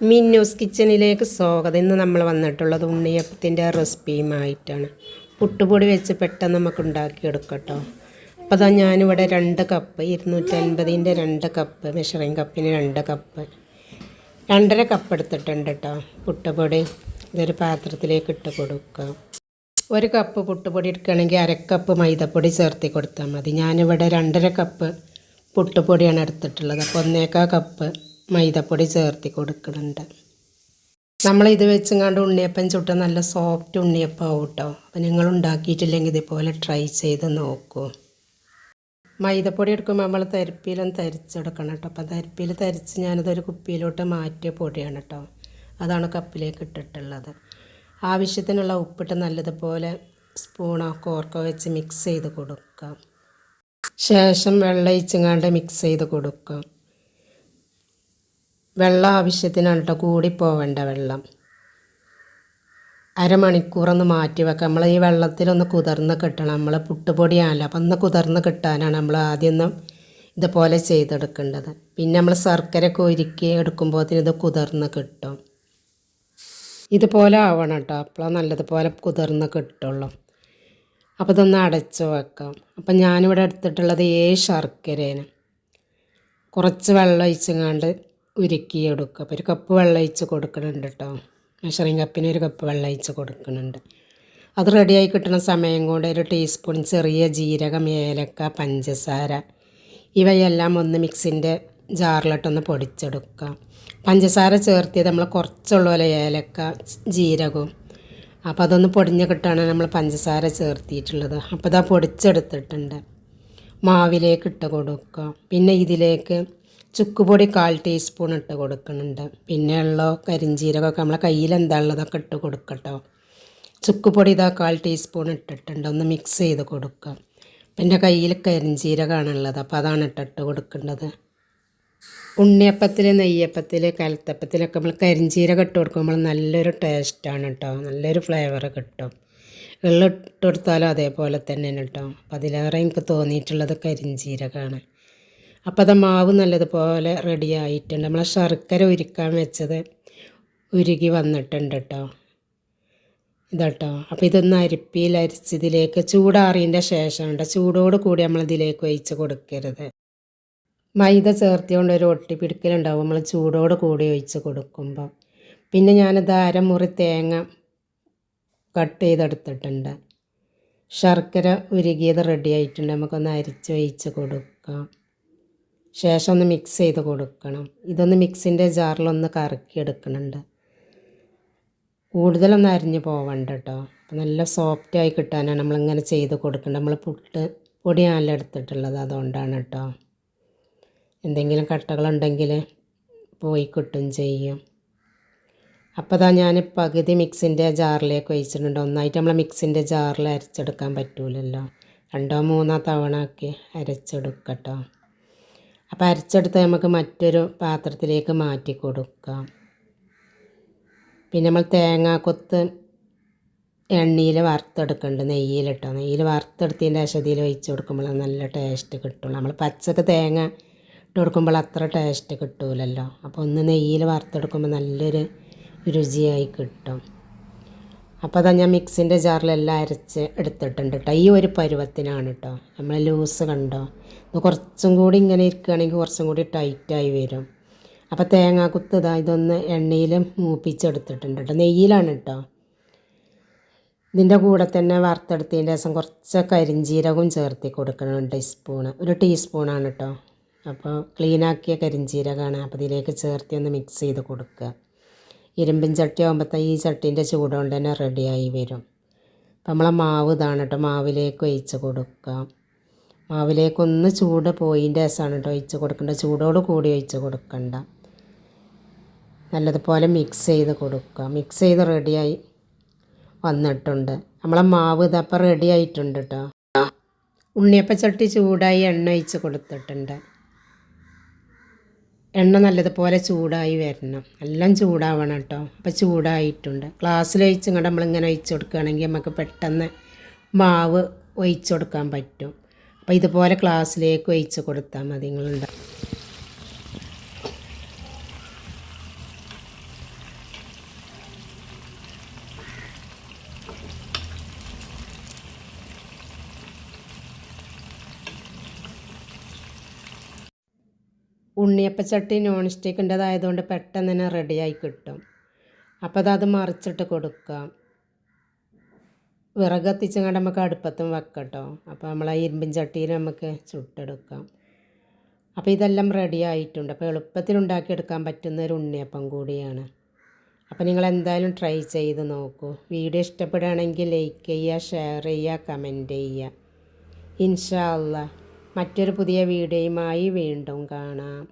മിന്നൂസ് കിച്ചണിലേക്ക് സ്വാഗതം. ഇന്ന് നമ്മൾ വന്നിട്ടുള്ളത് ഉണ്ണിയപ്പത്തിൻ്റെ റെസിപ്പിയുമായിട്ടാണ്. പുട്ടുപൊടി വെച്ച് പെട്ടെന്ന് നമുക്ക് ഉണ്ടാക്കിയെടുക്കട്ടോ. അപ്പോൾ അതാ ഞാനിവിടെ 2 കപ്പ് 250ൻ്റെ 2 കപ്പ് മെഷറിങ് കപ്പിന് 2 കപ്പ് 2.5 കപ്പ് എടുത്തിട്ടുണ്ട് കേട്ടോ പുട്ടുപൊടി. ഇതൊരു പാത്രത്തിലേക്ക് ഇട്ട് കൊടുക്കുക. 1 കപ്പ് പുട്ടുപൊടി എടുക്കുകയാണെങ്കിൽ 1/2 കപ്പ് മൈദപ്പൊടി ചേർത്തി കൊടുത്താൽ മതി. ഞാനിവിടെ 2.5 കപ്പ് പുട്ടുപൊടിയാണ് എടുത്തിട്ടുള്ളത്. അപ്പോൾ 1/4 കപ്പ് മൈദപ്പൊടി ചേർത്തി കൊടുക്കുന്നുണ്ട്. നമ്മളിത് വെച്ചങ്ങാണ്ട് ഉണ്ണിയപ്പം ചുട്ട നല്ല സോഫ്റ്റ് ഉണ്ണിയപ്പം ആവും കേട്ടോ. അപ്പോൾ നിങ്ങൾ ഉണ്ടാക്കിയിട്ടില്ലെങ്കിൽ ഇതുപോലെ ട്രൈ ചെയ്ത് നോക്കൂ. മൈദപ്പൊടി എടുക്കുമ്പോൾ നമ്മൾ തരിപ്പിലൊന്ന് തരിച്ചെടുക്കണം കേട്ടോ. അപ്പോൾ തരിപ്പിൽ തരിച്ച് ഞാനിതൊരു കുപ്പിയിലോട്ട് മാറ്റിയ പൊടിയാണ് കേട്ടോ. അതാണ് കപ്പിലേക്ക് ഇട്ടിട്ടുള്ളത്. ആവശ്യത്തിനുള്ള ഉപ്പിട്ട് നല്ലതുപോലെ സ്പൂണോ കോർക്കോ വെച്ച് മിക്സ് ചെയ്ത് കൊടുക്കാം. ശേഷം വെള്ളം ഒഴിച്ചങ്ങാണ്ട് മിക്സ് ചെയ്ത് കൊടുക്കാം. വെള്ളം ആവശ്യത്തിനാണ് കേട്ടോ, കൂടിപ്പോവേണ്ട വെള്ളം. അരമണിക്കൂറൊന്ന് മാറ്റി വെക്കാം. നമ്മൾ ഈ വെള്ളത്തിലൊന്ന് കുതിർന്ന് കിട്ടണം. നമ്മൾ പുട്ടുപൊടിയാണല്ലോ, അപ്പം ഒന്ന് കുതിർന്ന് കിട്ടാനാണ് നമ്മൾ ആദ്യം ഇതുപോലെ ചെയ്തെടുക്കേണ്ടത്. പിന്നെ നമ്മൾ ശർക്കരയൊക്കെ ഉരുക്കി എടുക്കുമ്പോഴത്തേന് ഇത് കുതിർന്ന് കിട്ടും. ഇതുപോലെ ആവണം കേട്ടോ, അപ്പോൾ നല്ലതുപോലെ കുതിർന്ന് കിട്ടുള്ളൂ. അപ്പോൾ ഇതൊന്ന് അടച്ച് വെക്കാം. അപ്പം ഞാനിവിടെ എടുത്തിട്ടുള്ളത് 7 ശർക്കരയാണ്. കുറച്ച് വെള്ളം ഒഴിച്ചങ്ങാണ്ട് ഉരുക്കിയെടുക്കുക. അപ്പോൾ 1 കപ്പ് വെള്ളം ഒഴിച്ച് കൊടുക്കുന്നുണ്ട് കേട്ടോ. മെഷറിങ് കപ്പിന് 1 കപ്പ് വെള്ളം ഒഴിച്ച് കൊടുക്കുന്നുണ്ട്. അത് റെഡിയായി കിട്ടുന്ന സമയം കൊണ്ട് 1 ടീസ്പൂൺ ചെറിയ ജീരകം, ഏലക്ക, പഞ്ചസാര ഇവയെല്ലാം ഒന്ന് മിക്സിൻ്റെ ജാറിലിട്ടൊന്ന് പൊടിച്ചെടുക്കുക. പഞ്ചസാര ചേർത്തിയത് നമ്മൾ കുറച്ചുള്ളപോലെ ഏലക്ക, ജീരകവും. അപ്പോൾ അതൊന്ന് പൊടിഞ്ഞ് കിട്ടാണ് നമ്മൾ പഞ്ചസാര ചേർത്തിയിട്ടുള്ളത്. അപ്പോൾ ഇതാ പൊടിച്ചെടുത്തിട്ടുണ്ട്. മാവിലേക്ക് ഇട്ട് കൊടുക്കുക. പിന്നെ ഇതിലേക്ക് ചുക്കുപൊടി 1/4 ടീസ്പൂൺ ഇട്ട് കൊടുക്കുന്നുണ്ട്. പിന്നെ കരിഞ്ചീരകമൊക്കെ നമ്മളെ കയ്യിൽ എന്താ ഉള്ളതൊക്കെ ഇട്ട് കൊടുക്കട്ടോ. ചുക്കുപൊടി ഇതാ 1/4 ടീസ്പൂൺ ഇട്ടിട്ടുണ്ട്. ഒന്ന് മിക്സ് ചെയ്ത് കൊടുക്കുക. പിന്നെ കയ്യിൽ കരിഞ്ചീരകമാണുള്ളത്, അപ്പോൾ അതാണ് ഇട്ടിട്ട് കൊടുക്കേണ്ടത്. ഉണ്ണിയപ്പത്തിൽ, നെയ്യപ്പത്തിൽ, കലത്തപ്പത്തിലൊക്കെ നമ്മൾ കരിഞ്ചീരകം ഇട്ട് കൊടുക്കുമ്പോൾ നല്ലൊരു ടേസ്റ്റാണ് കേട്ടോ. നല്ലൊരു ഫ്ലേവർ കിട്ടും. വെള്ളം ഇട്ട് കൊടുത്താലും അതേപോലെ തന്നെയാണ് കേട്ടോ. അപ്പോൾ അതിലേറെ എനിക്ക് തോന്നിയിട്ടുള്ളത് കരിഞ്ചീരകമാണ്. അപ്പോൾ അത് മാവ് നല്ലതുപോലെ റെഡി ആയിട്ടുണ്ട്. നമ്മളെ ശർക്കര ഉരുക്കാൻ വെച്ചത് ഉരുകി വന്നിട്ടുണ്ട് കേട്ടോ. ഇതാട്ടോ. അപ്പോൾ ഇതൊന്ന് അരിപ്പിയിൽ അരിച്ചതിലേക്ക് ചൂടാറിയതിൻ്റെ ശേഷം കേട്ടോ, ചൂടോട് കൂടി നമ്മളിതിലേക്ക് ഒഴിച്ച് കൊടുക്കരുത്. മൈദ ചേർത്തിക്കൊണ്ട് ഒരു ഒട്ടിപ്പിടിക്കലുണ്ടാവും നമ്മൾ ചൂടോട് കൂടി ഒഴിച്ച് കൊടുക്കുമ്പോൾ. പിന്നെ ഞാനിത് 1/2 മുറി തേങ്ങ കട്ട് ചെയ്തെടുത്തിട്ടുണ്ട്. ശർക്കര ഉരുകിയത് റെഡി ആയിട്ടുണ്ട്. നമുക്കൊന്ന് അരിച്ച് ഒഴിച്ച് കൊടുക്കാം. ശേഷം ഒന്ന് മിക്സ് ചെയ്ത് കൊടുക്കണം. ഇതൊന്ന് മിക്സിൻ്റെ ജാറിലൊന്ന് കറക്കിയെടുക്കുന്നുണ്ട്. കൂടുതലൊന്നും അരിഞ്ഞ് പോവണ്ട കേട്ടോ. അപ്പോൾ നല്ല സോഫ്റ്റായി കിട്ടാനാണ് നമ്മളിങ്ങനെ ചെയ്ത് കൊടുക്കേണ്ടത്. നമ്മൾ പുട്ട് പൊടിയാണല്ലോ എടുത്തിട്ടുള്ളത്, അതുകൊണ്ടാണ് കേട്ടോ. എന്തെങ്കിലും കട്ടകളുണ്ടെങ്കിൽ പോയി കിട്ടും ചെയ്യും. അപ്പോൾ അതാ ഞാൻ പകുതി മിക്സിൻ്റെ ജാറിലേക്ക് ഒഴിച്ചിട്ടുണ്ട്. ഒന്നായിട്ട് നമ്മൾ മിക്സിൻ്റെ ജാറിൽ അരച്ചെടുക്കാൻ പറ്റൂലല്ലോ. 2-3 തവണ ആക്കി അരച്ചെടുക്കട്ടോ. അപ്പോൾ അരച്ചെടുത്ത് നമുക്ക് മറ്റൊരു പാത്രത്തിലേക്ക് മാറ്റി കൊടുക്കാം. പിന്നെ നമ്മൾ തേങ്ങാക്കൊത്ത് എണ്ണയിൽ വറുത്തെടുക്കുന്നുണ്ട്, നെയ്യിലിട്ടോ. നെയ്യിൽ വറുത്തെടുത്തതിൻ്റെ ശേഷം ഒഴിച്ച് കൊടുക്കുമ്പോൾ നല്ല ടേസ്റ്റ് കിട്ടുള്ളൂ. നമ്മൾ പച്ചക്ക് തേങ്ങ ഇട്ട് കൊടുക്കുമ്പോൾ അത്ര ടേസ്റ്റ് കിട്ടൂലല്ലോ. അപ്പോൾ ഒന്ന് നെയ്യിൽ വറുത്തെടുക്കുമ്പോൾ നല്ലൊരു രുചിയായി കിട്ടും. അപ്പോൾ അതാ ഞാൻ മിക്സിൻ്റെ ജാറിലെല്ലാം അരച്ച് എടുത്തിട്ടുണ്ട് കേട്ടോ. ഈ ഒരു പരുവത്തിനാണ് കേട്ടോ. നമ്മൾ ലൂസ് കണ്ടോ, ഇത് കുറച്ചും കൂടി ഇങ്ങനെ ഇരിക്കുകയാണെങ്കിൽ കുറച്ചും കൂടി ടൈറ്റായി വരും. അപ്പോൾ തേങ്ങാക്കുത്ത് ഇതൊന്ന് എണ്ണയിൽ മൂപ്പിച്ചെടുത്തിട്ടുണ്ട് കേട്ടോ. നെയ്യിലാണ് കേട്ടോ. ഇതിൻ്റെ കൂടെ തന്നെ വറുത്തെടുത്തതിൻ്റെ ശേഷം കുറച്ച് കരിഞ്ചീരകവും ചേർത്തി കൊടുക്കണം. 1 ടീസ്പൂണാണ് കേട്ടോ. അപ്പോൾ ക്ലീനാക്കിയ കരിഞ്ചീരകമാണ്. അപ്പോൾ ഇതിലേക്ക് ചേർത്തി ഒന്ന് മിക്സ് ചെയ്ത് കൊടുക്കുക. ഇരുമ്പിൻ ചട്ടി ആകുമ്പോഴത്തെ ഈ ചട്ടീൻ്റെ ചൂടുകൊണ്ട് തന്നെ റെഡിയായി വരും. അപ്പം നമ്മളെ മാവ് ഇതാണ് കേട്ടോ. മാവിലേക്ക് ഒഴിച്ച് കൊടുക്കാം. മാവിലേക്കൊന്ന് ചൂട് പോയിൻ്റെ ശേഷമാണ് കേട്ടോ ഒഴിച്ച് കൊടുക്കേണ്ടത്. ചൂടോട് കൂടി ഒഴിച്ച് കൊടുക്കണ്ട. നല്ലതുപോലെ മിക്സ് ചെയ്ത് കൊടുക്കുക. മിക്സ് ചെയ്ത് റെഡിയായി വന്നിട്ടുണ്ട്. നമ്മളെ മാവ് ഇതപ്പം റെഡി ആയിട്ടുണ്ട് കേട്ടോ. ഉണ്ണിയപ്പച്ചട്ടി ചൂടായി എണ്ണ ഒഴിച്ച് കൊടുത്തിട്ടുണ്ട്. എണ്ണ നല്ലതുപോലെ ചൂടായി വരണം. എല്ലാം ചൂടാവണം കേട്ടോ. അപ്പോൾ ചൂടായിട്ടുണ്ട്. ഗ്ലാസ്സിൽ ഒഴിച്ച് ഇങ്ങോട്ട് നമ്മളിങ്ങനെ ഒഴിച്ച് കൊടുക്കുകയാണെങ്കിൽ നമുക്ക് പെട്ടെന്ന് മാവ് ഒഴിച്ച് കൊടുക്കാൻ പറ്റും. അപ്പോൾ ഇതുപോലെ ഗ്ലാസ്സിലേക്ക് ഒഴിച്ച് കൊടുത്താൽ മതി. നിങ്ങളുണ്ട് ഉണ്ണിയപ്പച്ചട്ടി നോൺ സ്റ്റിക്കിൻ്റെതായതുകൊണ്ട് പെട്ടെന്ന് തന്നെ റെഡിയായി കിട്ടും. അപ്പോൾ അത് മറിച്ചിട്ട് കൊടുക്കാം. വിറക് കത്തിച്ചങ്ങാണ്ട് നമുക്ക് അടുപ്പത്തും വെക്കട്ടോ. അപ്പോൾ നമ്മൾ ആ ഇരുമ്പിൻ ചട്ടിയിൽ നമുക്ക് ചുട്ടെടുക്കാം. അപ്പോൾ ഇതെല്ലാം റെഡി ആയിട്ടുണ്ട്. അപ്പോൾ എളുപ്പത്തിൽ ഉണ്ടാക്കിയെടുക്കാൻ പറ്റുന്ന ഒരു ഉണ്ണിയപ്പം കൂടിയാണ്. അപ്പോൾ നിങ്ങൾ എന്തായാലും ട്രൈ ചെയ്ത് നോക്കൂ. വീഡിയോ ഇഷ്ടപ്പെടുകയാണെങ്കിൽ ലൈക്ക് ചെയ്യുക, ഷെയർ ചെയ്യുക, കമൻറ്റ് ചെയ്യുക. ഇൻഷാ അല്ലാഹ് മറ്റൊരു പുതിയ വീഡിയോയുമായി വീണ്ടും കാണാം.